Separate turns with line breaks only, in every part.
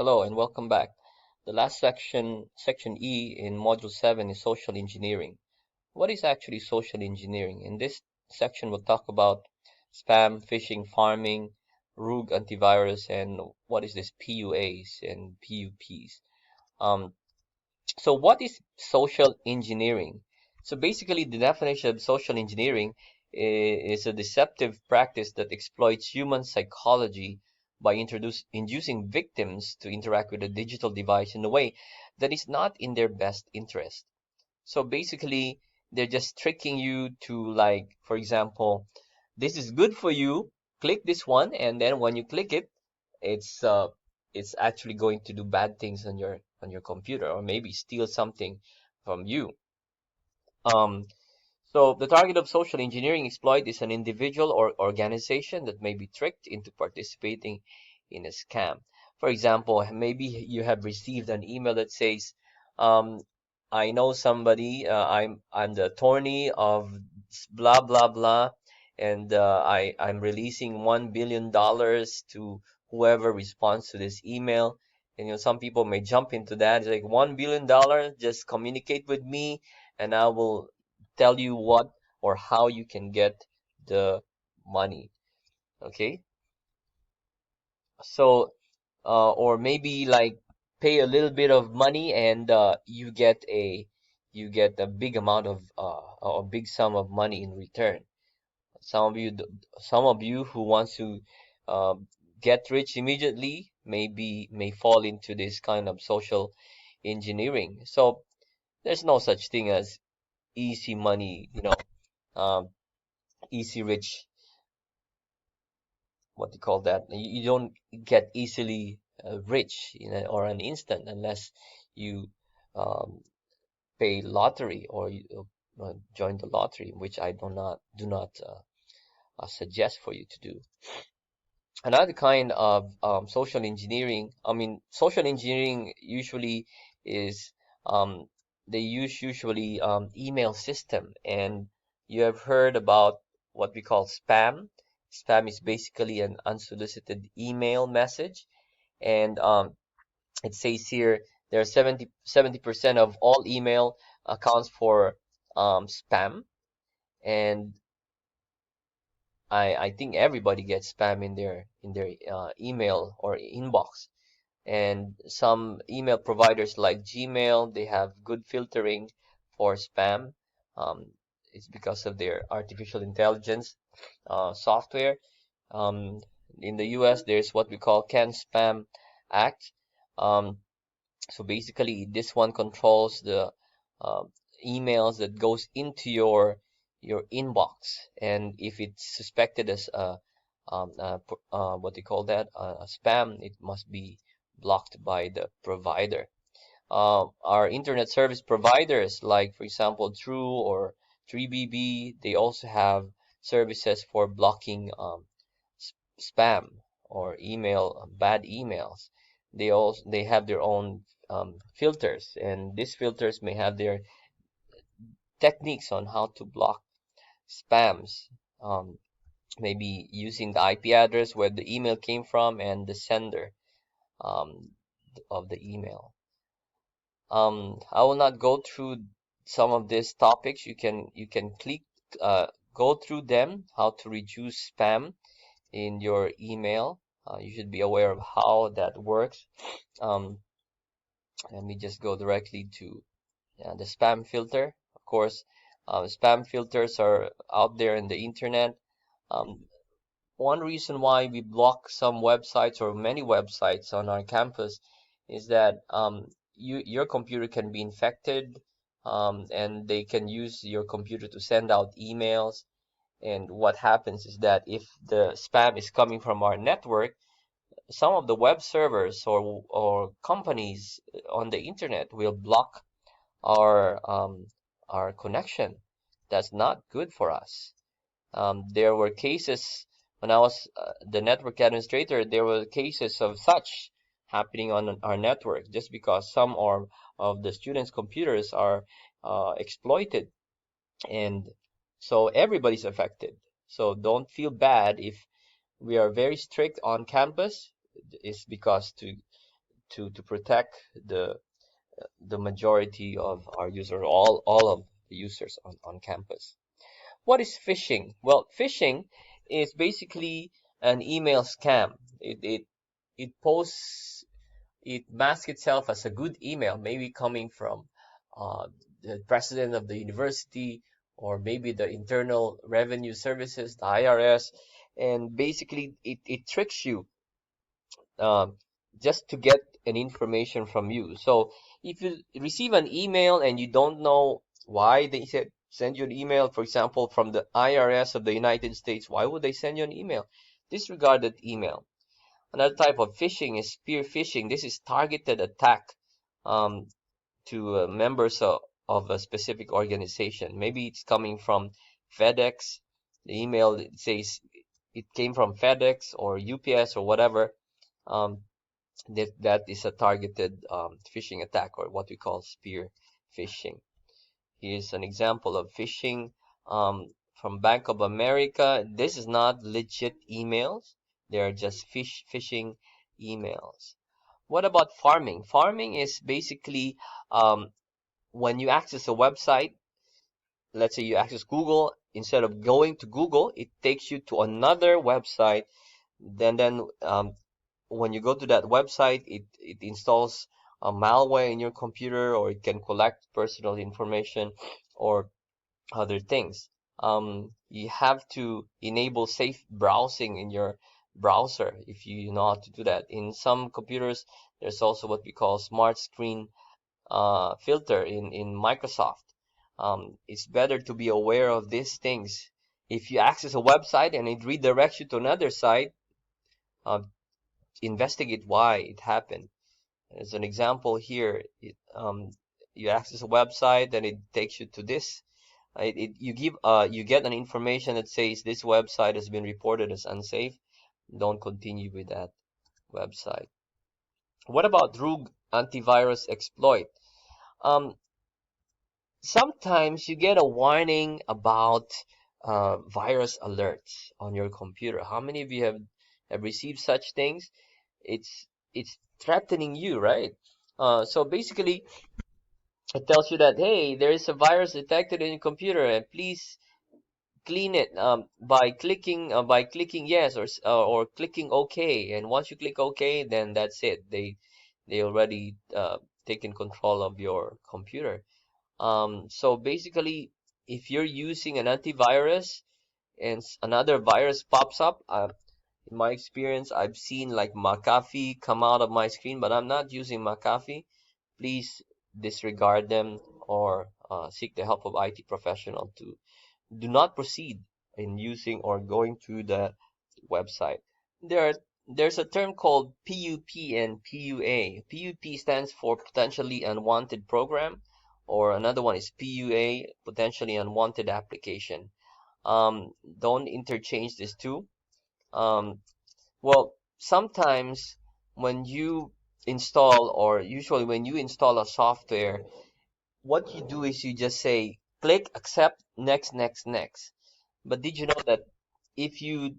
Hello and welcome back. The last section, section E in Module 7 is social engineering. What is actually social engineering? In this section, we'll talk about spam, phishing, farming, rogue antivirus, and what is this PUAs and PUPs. Um, so what is social engineering? So basically, the definition of social engineering is a deceptive practice that exploits human psychology by inducing victims to interact with a digital device in a way that is not in their best interest. So basically, they're just tricking you to, like, for example, this is good for you, click this one, and then when you click it, it's uh it's actually going to do bad things on your computer or maybe steal something from you. Um, so the target of social engineering exploit is an individual or organization that may be tricked into participating in a scam. For example, maybe you have received an email that says, um, "I know somebody. I'm the attorney of blah blah blah, and I'm releasing $1 billion to whoever responds to this email." And some people may jump into that. It's like $1 billion. Just communicate with me, and I will tell you what or how you can get the money. Okay, so or maybe like pay a little bit of money and you get a big amount of a big sum of money in return. Some of you who wants to uh, get rich immediately may fall into this kind of social engineering. So there's no such thing as easy money, um, easy rich, what do you call that? You don't get easily rich or an instant unless you um, pay lottery or you join the lottery, which I do not suggest for you to do. Another kind of social engineering, I mean, social engineering usually is um, they use usually email system, and you have heard about what we call spam. Spam is basically an unsolicited email message, and it says here there are 70% of all email accounts for spam, and I think everybody gets spam in their email or inbox. And some email providers like Gmail, they have good filtering for spam. Um, it's because of their artificial intelligence software. Um, in the US, there's what we call Can Spam Act. Um, so basically, this one controls the uh, emails that goes into your inbox, and if it's suspected as what do you call that, a spam, it must be blocked by the provider. Our internet service providers, like for example True or 3BB, they also have services for blocking spam or bad emails. They have their own filters, and these filters may have their techniques on how to block spams. Um, Maybe using the IP address where the email came from and the sender um, of the email. I will not go through some of these topics. You can go through them. How to reduce spam in your email. You should be aware of how that works. Um, Let me just go directly to the spam filter. Of course, spam filters are out there in the internet. Um, One reason why we block some websites or many websites on our campus is that your computer can be infected, and they can use your computer to send out emails. And what happens is that if the spam is coming from our network, some of the web servers or companies on the internet will block our connection. That's not good for us. There were cases when I was the network administrator, there were cases of such happening on our network just because of the students' computers are exploited, and so everybody's affected. So don't feel bad if we are very strict on campus. It's because to protect the majority of our users, all of the users on campus. What is phishing? Well, phishing is basically an email scam. It posts, it masks itself as a good email, maybe coming from uh, the president of the university, or maybe the Internal Revenue Services, the IRS, and basically it tricks you um, just to get an information from you. So if you receive an email and you don't know why they send you an email, for example, from the IRS of the United States, why would they send you an email? Disregard that email. Another type of phishing is spear phishing. This is targeted attack um, to members of a specific organization. Maybe it's coming from FedEx. The email says it came from FedEx or UPS or whatever. Um, that is a targeted phishing attack, or what we call spear phishing. Here's an example of phishing from Bank of America. This is not legit emails. They are just phishing emails. What about farming? Farming is basically when you access a website, let's say you access Google, instead of going to Google, it takes you to another website. Then when you go to that website, it installs a malware in your computer, or it can collect personal information or other things. You have to enable safe browsing in your browser if you know how to do that. In some computers, there's also what we call smart screen filter in Microsoft. It's better to be aware of these things. If you access a website and it redirects you to another site, uh, investigate why it happened. As an example here, you access a website and it takes you to this. You get an information that says this website has been reported as unsafe. Don't continue with that website. What about rogue antivirus exploit? Um, Sometimes you get a warning about virus alerts on your computer. How many of you have received such things? It's threatening you, right? So basically, it tells you that, hey, there is a virus detected in your computer, and please clean it by clicking yes, or clicking OK. And once you click OK, then that's it. They already taken control of your computer. So basically, if you're using an antivirus and another virus pops up, in my experience, I've seen like McAfee come out of my screen, but I'm not using McAfee. Please disregard them, or seek the help of IT professional. To do not proceed in using or going to the website. There's a term called PUP and PUA. PUP stands for potentially unwanted program, or another one is PUA, potentially unwanted application. Don't interchange these two. Um, well, sometimes when you install, or usually when you install a software, what you do is you just say click accept, next, next, next. But did you know that if you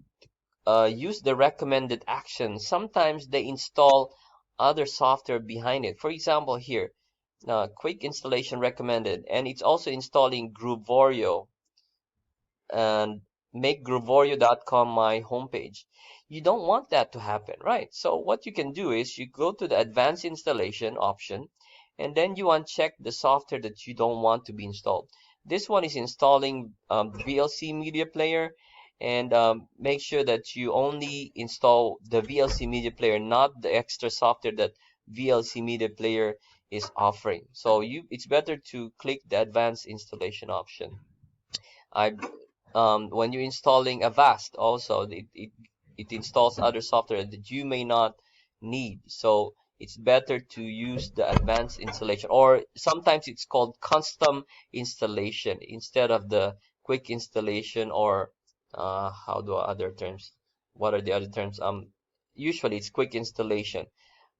use the recommended action, sometimes they install other software behind it? For example, here, quick installation recommended, and it's also installing Groovorio, and make groovorio.com my homepage. You don't want that to happen, right? So what you can do is you go to the advanced installation option, and then you uncheck the software that you don't want to be installed. This one is installing VLC Media Player, and make sure that you only install the VLC Media Player, not the extra software that VLC Media Player is offering. So it's better to click the advanced installation option. I When you're installing Avast, also it installs other software that you may not need. So it's better to use the advanced installation, or sometimes it's called custom installation instead of the quick installation, or how do other terms? What are the other terms? Usually it's quick installation,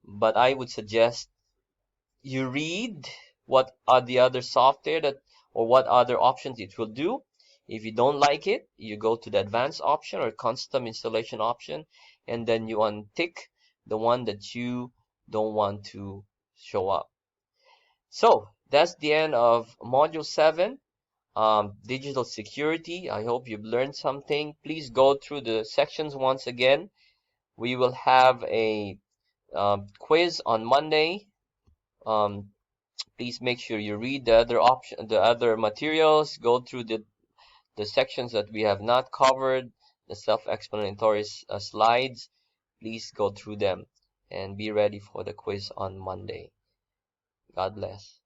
but I would suggest you read what are the other software that, or what other options it will do. If you don't like it, you go to the advanced option or custom installation option, and then you untick the one that you don't want to show up. So that's the end of Module 7, Digital Security. I hope you've learned something. Please go through the sections once again. We will have a quiz on Monday. Um, please make sure you read the other materials, go through the sections that we have not covered, the self-explanatory slides. Please go through them and be ready for the quiz on Monday. God bless.